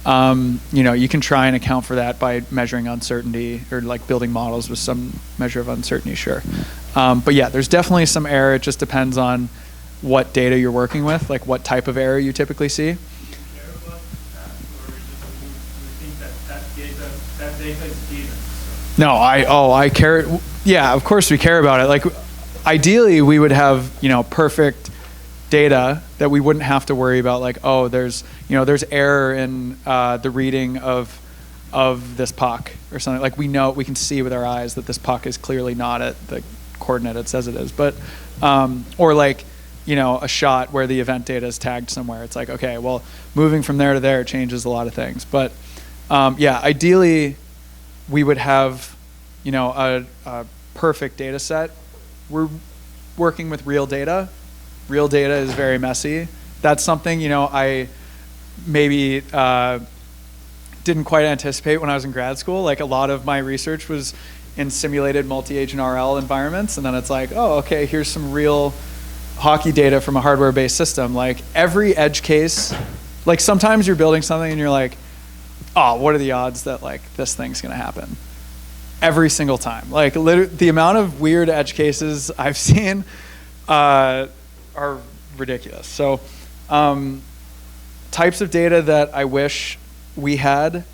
You can try and account for that by measuring uncertainty or building models with some measure of uncertainty, sure. But yeah, there's definitely some error. It just depends on what data you're working with, what type of error you typically see. No, I care. Yeah, of course we care about it. Ideally, we would have, perfect data that we wouldn't have to worry about there's error in the reading of this puck or something. We can see with our eyes that this puck is clearly not at the coordinate it says it is. But, or a shot where the event data is tagged somewhere. It's okay, well, moving from there to there changes a lot of things. But yeah, ideally, we would have, a perfect data set. We're working with real data. Real data is very messy. That's something, maybe didn't quite anticipate when I was in grad school. Like a lot of my research was in simulated multi-agent RL environments, and then it's like, oh, okay, here's some real hockey data from a hardware-based system. Like every edge case, like sometimes you're building something and you're like, oh, what are the odds that like this thing's gonna happen? Every single time. Like the amount of weird edge cases I've seen are ridiculous. So types of data that I wish we had.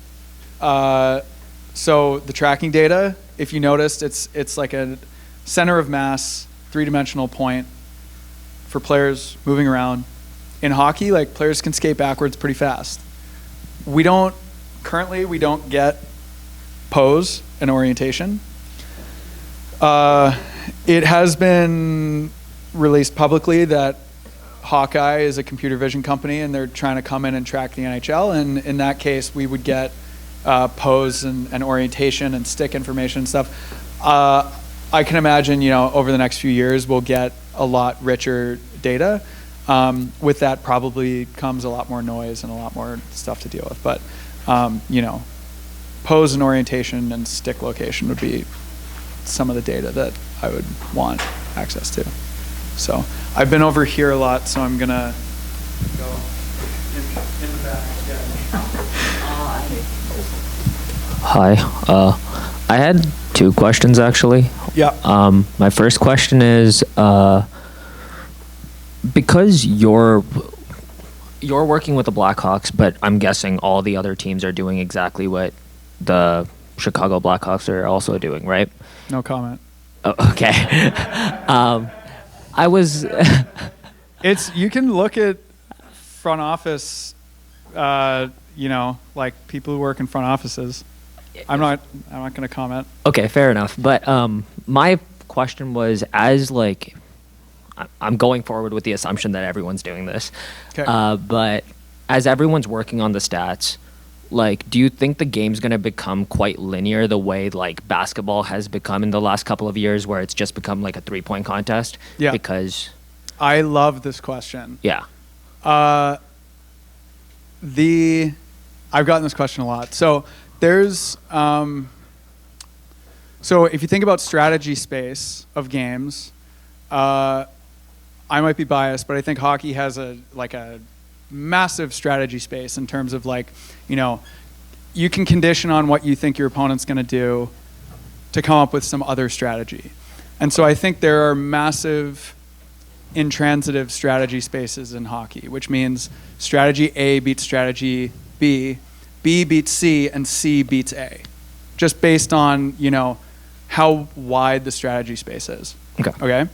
So the tracking data, if you noticed, it's like a center of mass, 3-dimensional point for players moving around. In hockey, like players can skate backwards pretty fast. Currently we don't get pose and orientation. It has been released publicly that Hawkeye is a computer vision company and they're trying to come in and track the NHL, and in that case we would get pose and orientation and stick information and stuff. I can imagine, over the next few years we'll get a lot richer data. With that probably comes a lot more noise and a lot more stuff to deal with. But, pose and orientation and stick location would be some of the data that I would want access to. So I've been over here a lot, so I'm gonna go in the back. Hi. I had 2 questions actually. Yeah. My first question is, because you're working with the Blackhawks, but I'm guessing all the other teams are doing exactly what the Chicago Blackhawks are also doing, right? No comment. Oh, okay. I was. You can look at front office, like people who work in front offices. I'm not going to comment. Okay, fair enough. But my question was, as like, I'm going forward with the assumption that everyone's doing this. Okay. But as everyone's working on the stats, like, do you think the game's going to become quite linear the way like basketball has become in the last couple of years, where it's just become like a 3-point contest? Yeah. Because I love this question. Yeah. I've gotten this question a lot. So there's so if you think about strategy space of games, I might be biased, but I think hockey has a massive strategy space in terms of like, you can condition on what you think your opponent's going to do to come up with some other strategy. And so I think there are massive intransitive strategy spaces in hockey, which means strategy A beats strategy B, B beats C, and C beats A, just based on, how wide the strategy space is. Okay?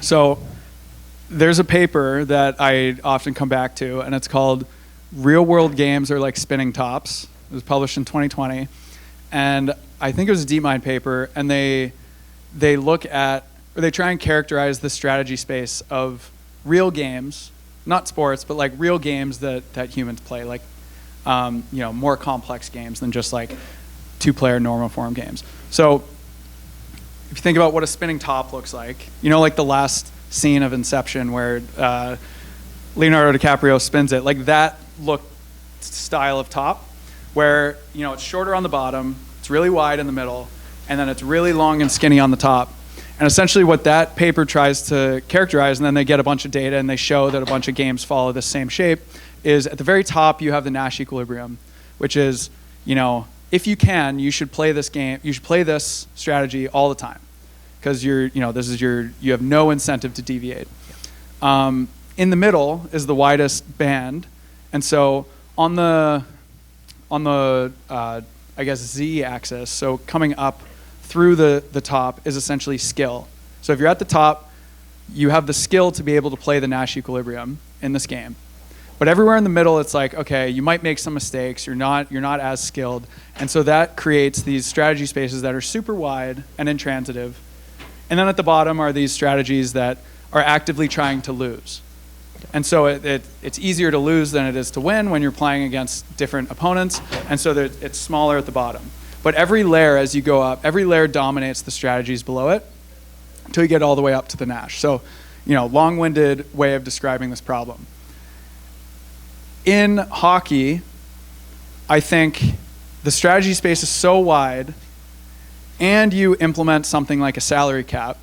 So there's a paper that I often come back to, and it's called Real World Games Are Like Spinning Tops. It was published in 2020. And I think it was a DeepMind paper, and they try and characterize the strategy space of real games, not sports, but like real games that humans play, like more complex games than just like 2-player normal form games. So if you think about what a spinning top looks like, like the last scene of Inception where Leonardo DiCaprio spins it, like that style of top, where it's shorter on the bottom, it's really wide in the middle, and then it's really long and skinny on the top. And essentially what that paper tries to characterize, and then they get a bunch of data and they show that a bunch of games follow the same shape, is at the very top you have the Nash equilibrium, which is, if you can, you should play this game, you should play this strategy all the time, because you have no incentive to deviate. In the middle is the widest band, and so on the I guess Z axis, so coming up through the top is essentially skill. So if you're at the top, you have the skill to be able to play the Nash equilibrium in this game. But everywhere in the middle, it's like, okay, you might make some mistakes. You're not as skilled, and so that creates these strategy spaces that are super wide and intransitive. And then at the bottom are these strategies that are actively trying to lose. And so it's easier to lose than it is to win when you're playing against different opponents, and so it's smaller at the bottom. But every layer, as you go up, every layer dominates the strategies below it until you get all the way up to the Nash. So, long-winded way of describing this problem. in hockey, I think the strategy space is so wide, and you implement something like a salary cap,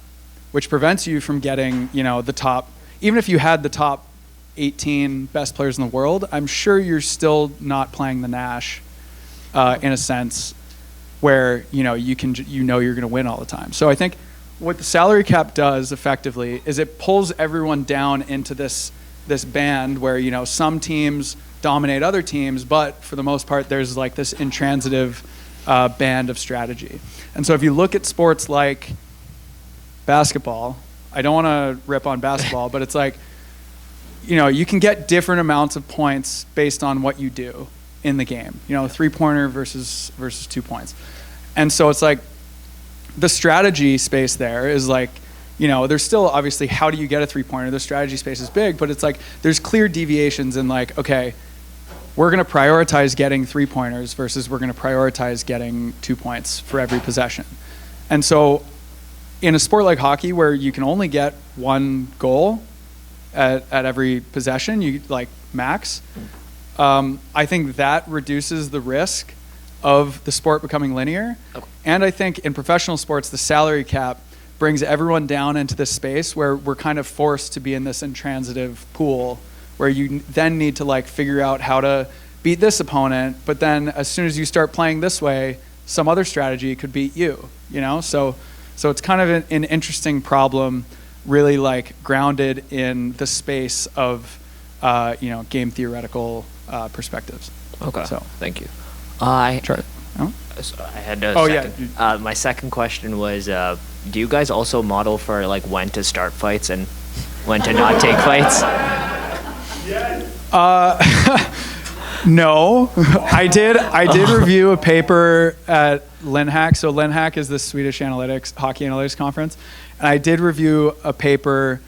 which prevents you from getting, the top, even if you had the top 18 best players in the world, I'm sure you're still not playing the Nash in a sense where, you're going to win all the time. So I think what the salary cap does effectively is it pulls everyone down into this band where, some teams dominate other teams, but for the most part, there's like this intransitive band of strategy. And so if you look at sports like basketball, I don't want to rip on basketball, but it's like, you can get different amounts of points based on what you do in the game, 3-pointer versus 2 points. And so it's like the strategy space there is like, there's still obviously how do you get a 3-pointer? The strategy space is big, but it's like there's clear deviations in like, okay, we're going to prioritize getting 3-pointers versus we're going to prioritize getting 2 points for every possession. And so in a sport like hockey where you can only get one goal at every possession, you like max, I think that reduces the risk of the sport becoming linear. Okay. And I think in professional sports, the salary cap brings everyone down into this space where we're kind of forced to be in this intransitive pool where you then need to like figure out how to beat this opponent, but then as soon as you start playing this way, some other strategy could beat you, So it's kind of an interesting problem, really like grounded in the space of, game theoretical perspectives. Okay. So thank you. Sure. So I had a second. Yeah. My second question was, do you guys also model for like when to start fights and when to not take fights? No, I did review a paper at LinHack. So LinHack is the Swedish hockey analytics conference, and I did review a paper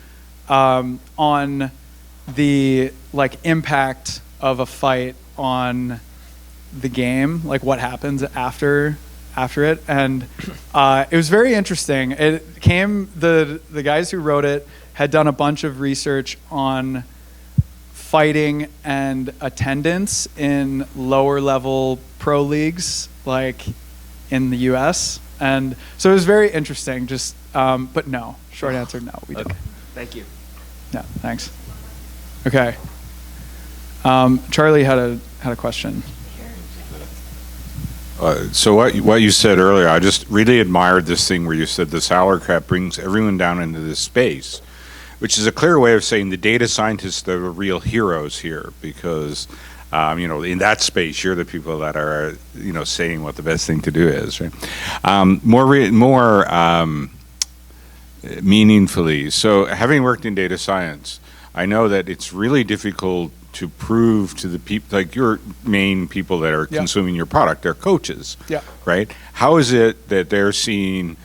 on the like impact of a fight on the game, like what happens after it, and it was very interesting. It came the guys who wrote it had done a bunch of research on fighting and attendance in lower level pro leagues, like in the U.S., and so it was very interesting. Just, but no, short answer, no, we don't. Thank you. Yeah, thanks. Okay, Charlie had a question. So what you said earlier, I just really admired this thing where you said the salary cap brings everyone down into this space, which is a clear way of saying the data scientists are the real heroes here, because in that space you're the people that are saying what the best thing to do is, right? More meaningfully. So having worked in data science, I know that it's really difficult to prove to the people, like your main people that are consuming your product, they're coaches, right? How is it that they're seeing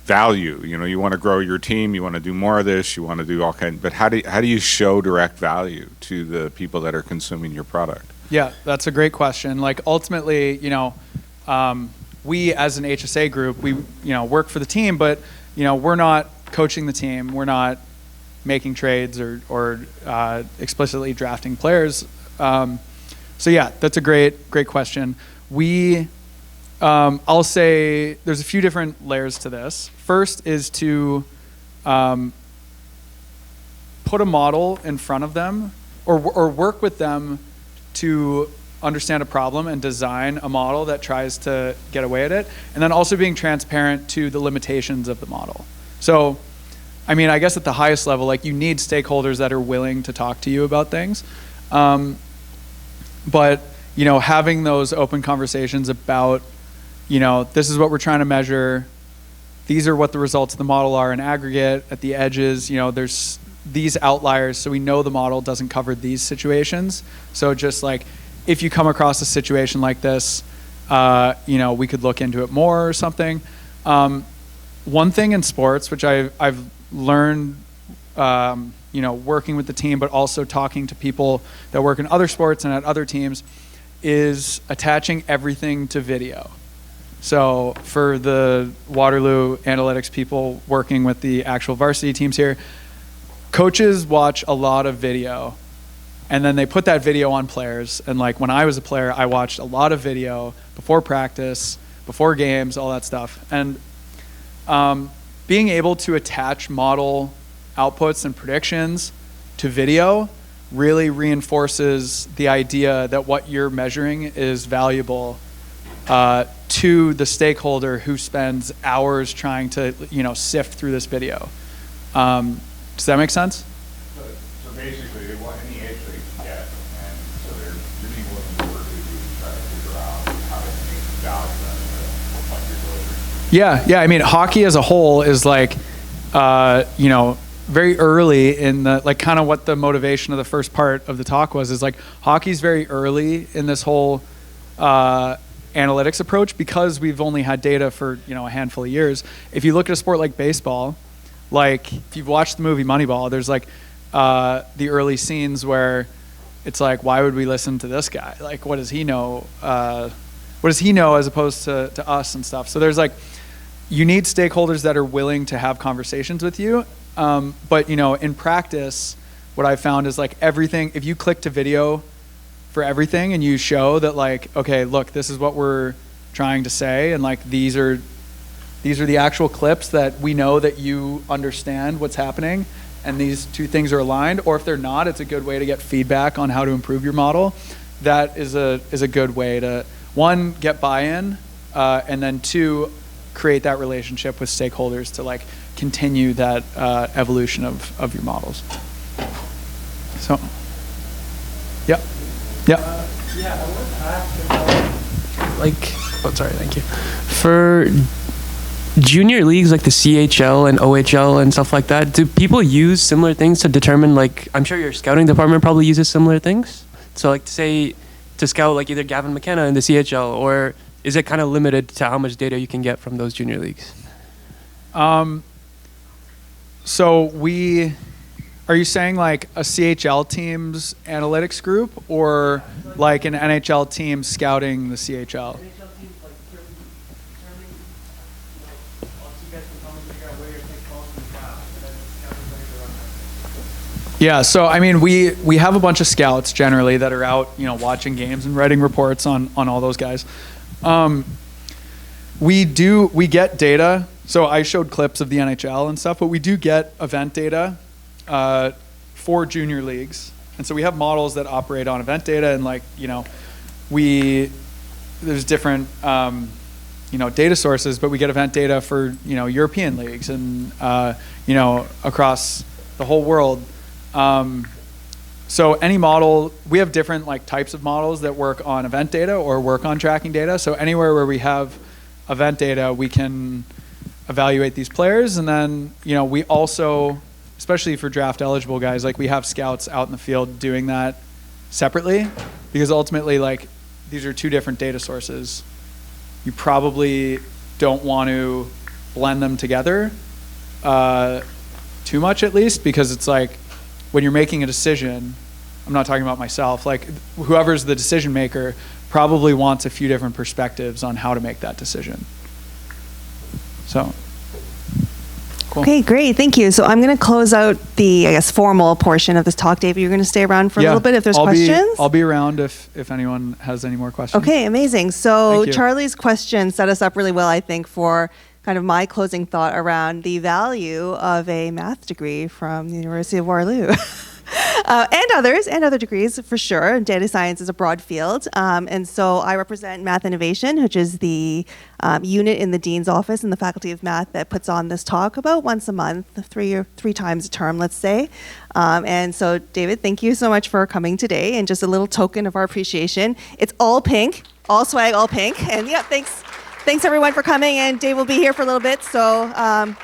value? You want to grow your team, you want to do more of this, you want to do all kinds, but how do you show direct value to the people that are consuming your product? Yeah, that's a great question. Like ultimately, we as an HSA group, we work for the team, but we're not coaching the team, we're not making trades or explicitly drafting players. So yeah, that's a great question. I'll say there's a few different layers to this. First is to put a model in front of them or work with them to understand a problem and design a model that tries to get away at it. And then also being transparent to the limitations of the model. So, I guess at the highest level, like you need stakeholders that are willing to talk to you about things. But, having those open conversations about, this is what we're trying to measure. These are what the results of the model are in aggregate. At the edges, there's these outliers, so we know the model doesn't cover these situations. So just like, if you come across a situation like this, we could look into it more or something. One thing in sports, which I've learned, working with the team, but also talking to people that work in other sports and at other teams, is attaching everything to video. So for the Waterloo analytics people working with the actual varsity teams here, coaches watch a lot of video and then they put that video on players. And like when I was a player, I watched a lot of video before practice, before games, all that stuff. And being able to attach model outputs and predictions to video really reinforces the idea that what you're measuring is valuable to the stakeholder who spends hours trying to, sift through this video. Does that make sense? So basically, they want any edge they can get, and so they're really willing to work with you to try to figure out how to make value out of what you're delivering. Yeah. I mean, hockey as a whole is like, very early in the, like kind of what the motivation of the first part of the talk was, is like hockey's very early in this whole analytics approach because we've only had data for, a handful of years. If you look at a sport like baseball, like if you've watched the movie Moneyball, there's like the early scenes where it's like, why would we listen to this guy? Like, what does he know? What does he know as opposed to us and stuff? So there's like, you need stakeholders that are willing to have conversations with you. But in practice, what I found is like everything, if you click to video for everything and you show that like, okay, look, this is what we're trying to say. And like, these are the actual clips that we know that you understand what's happening. And these two things are aligned, or if they're not, it's a good way to get feedback on how to improve your model. That is a good way to, one, get buy-in, and then two, create that relationship with stakeholders to like continue that evolution of your models. So, yeah. Yeah, I want to ask about, thank you. For junior leagues like the CHL and OHL and stuff like that, do people use similar things to determine, like, I'm sure your scouting department probably uses similar things? So like to scout like either Gavin McKenna in the CHL, or is it kind of limited to how much data you can get from those junior leagues? So are you saying like a CHL team's analytics group, or like an NHL team scouting the CHL? Yeah, so I mean, we have a bunch of scouts generally that are out, watching games and writing reports on all those guys. We get data. So I showed clips of the NHL and stuff, but we do get event data for junior leagues. And so we have models that operate on event data, and like, there's different, data sources, but we get event data for, European leagues and, across the whole world. So any model, we have different like types of models that work on event data or work on tracking data. So anywhere where we have event data, we can evaluate these players. And then, we also, especially for draft eligible guys, like we have scouts out in the field doing that separately, because ultimately like these are two different data sources. You probably don't want to blend them together too much, at least, because it's like, when you're making a decision, I'm not talking about myself, like whoever's the decision maker probably wants a few different perspectives on how to make that decision. So, cool. Okay, great, thank you. So I'm going to close out the, formal portion of this talk. David, you're going to stay around for a little bit if there's questions? I'll be around if anyone has any more questions. Okay, amazing. So Charlie's question set us up really well, I think, for kind of my closing thought around the value of a math degree from the University of Waterloo. and other degrees for sure. Data science is a broad field. And so I represent Math Innovation, which is the unit in the Dean's office in the Faculty of Math that puts on this talk about once a month, three times a term, let's say. And so David, thank you so much for coming today, and just a little token of our appreciation. It's all pink, all swag, all pink. And yeah, Thanks everyone for coming, and Dave will be here for a little bit, so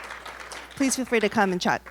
please feel free to come and chat.